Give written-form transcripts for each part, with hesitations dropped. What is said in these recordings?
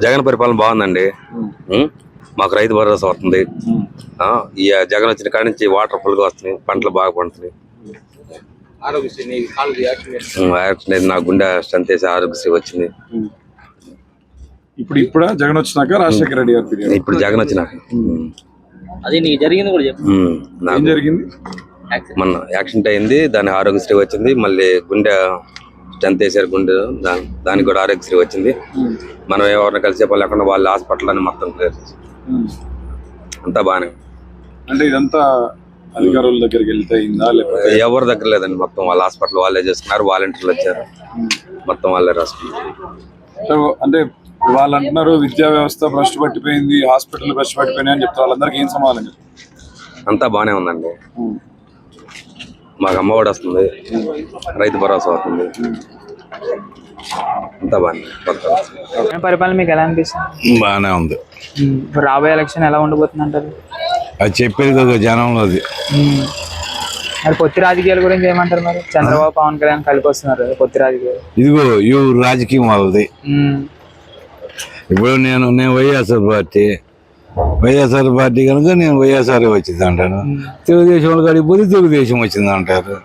జగన్ పరిపాలన బాగుందండి. మాకు రైతు భరోసా వస్తుంది. ఈ జగన్ వచ్చిన కాడి నుంచి వాటర్ ఫుల్ గా వస్తుంది, పంటలు బాగా పండుతున్నాయి. నా గుండె స్ట్రెంత్ వేసి ఆరోగ్యశ్రీ వచ్చింది. ఇప్పుడు జగన్ వచ్చినాక రాజశేఖర రెడ్డి గారు ఇప్పుడు జగన్ వచ్చినాక అది నీకు జరిగింది కూడా చెప్పు. ఏం జరిగింది? మొన్న యాక్సిడెంట్ అయింది, దాని ఆరోగ్యశ్రీ వచ్చింది. మళ్ళీ గుండె స్ట్రెంత్ వేసారు, గుండె దానికి కూడా ఆరోగ్యశ్రీ వచ్చింది. మనం ఎవరిని కలిసే పని లేకుండా వాళ్ళ హాస్పిటల్ అని మొత్తం క్లియర్ చేసి అంతా బాగానే. అంటే ఇదంతా అధికారుల దగ్గరికి వెళ్తే ఎవరి దగ్గర లేదండి, మొత్తం వాళ్ళ హాస్పిటల్ వాళ్ళే చేసుకున్నారు. వాలంటీర్లు వచ్చారు, మొత్తం వాళ్ళే రాసుకున్నారు. అంటే వాళ్ళు అంటున్నారు విద్యా వ్యవస్థ భ్రష్టు పట్టిపోయింది, హాస్పిటల్ భ్రష్టు పట్టిపోయినాయి అని చెప్తారు. వాళ్ళందరికీ ఏం సమాధానం? అంతా బాగానే ఉందండి. మాకు అమ్మఒడి వస్తుంది, రైతు భరోసా అవుతుంది, అంతా బాగానే. పరిపాలన మీకు ఎలా అనిపిస్తుంది? బాగానే ఉంది. రాబోయే ఎలక్షన్ ఎలా ఉండబోతుంది అంటారు? అది చెప్పేది జనంలోది. మరి పొత్తి రాజకీయాల గురించి ఏమంటారు? మరి చంద్రబాబు పవన్ కళ్యాణ్ కలిపి వస్తున్నారు పొత్తి రాజకీయాలు. ఇదిగో ఈ రాజకీయం వాళ్ళది. ఇప్పుడు నేను వైఎస్ఆర్ పార్టీ కనుక నేను వైఎస్ఆర్ వచ్చింది అంటాను. తెలుగుదేశం వాళ్ళు కాడికి పోతే తెలుగుదేశం వచ్చింది అంటారు.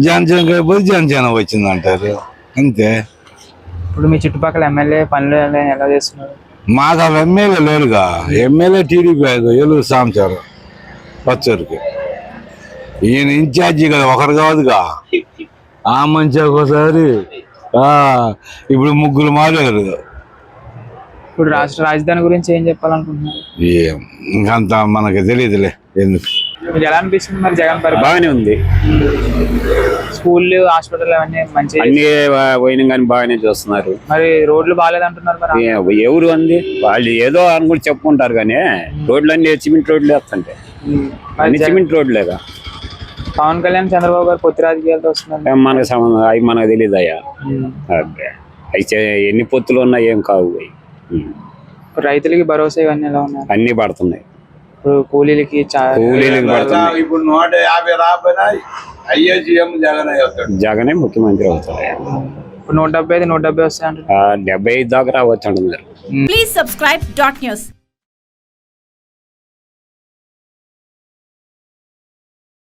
జనసేన కాడికి పోతే జనసేన వచ్చింది అంటారు. అంతే. ఇప్పుడు మీ చుట్టుపక్కల ఎమ్మెల్యే పనులు ఎలా చేస్తున్నారు? మాకు ఆ ఎమ్మెల్యే లేరుగా. ఎమ్మెల్యే టీడీపీ ఏలూరు సాంచారు పచ్చరికి. ఈయన ఇన్ఛార్జి కదా, ఒకరు కాదుగా. ఆ మంచి ఒకసారి ఇప్పుడు ముగ్గురు మారారు. ఇప్పుడు రాష్ట్ర రాజధాని గురించి ఏం చెప్పాలనుకుంటున్నారు? ఇంకంత మనకి తెలియదులే. ఎందుకు మీకు ఎలా అనిపిస్తుంది మరి జగన్ పరిపాలన? బాగానే ఉంది. స్కూళ్ళు హాస్పిటల్ అవన్నీ మంచి అన్ని పోయిన కానీ బాగానే చూస్తున్నారు. మరి రోడ్లు బాగాలేదంటున్నారు. మరి ఎవరు అంది వాళ్ళు ఏదో అని కూడా చెప్పుకుంటారు కానీ రోడ్లు అన్ని సిమెంట్ రోడ్లు వేస్తుంటే అన్ని సిమెంట్ రోడ్లేగా. పవన్ కళ్యాణ్ చంద్రబాబు గారు పొత్తి రాజకీయాలతో వస్తున్నారు. మనకు సంబంధం అవి మనకు తెలియదు. అయ్యా అయితే ఎన్ని పొత్తులు ఉన్నా ఏం కావు. రైతులకి భరోసా ఇవన్నీ ఎలా ఉన్నాయి? అన్ని పడుతున్నాయి. ఇప్పుడు కూలీలకి పడుతున్నాయి. ఇప్పుడు 150 రాబోయినా అయ్యే సీఎం జగనే ముఖ్యమంత్రి అవుతారు. ఇప్పుడు 175 వస్తాయి అంటే 75 దాకా రావచ్చు అంటున్నారు. Please subscribe .news.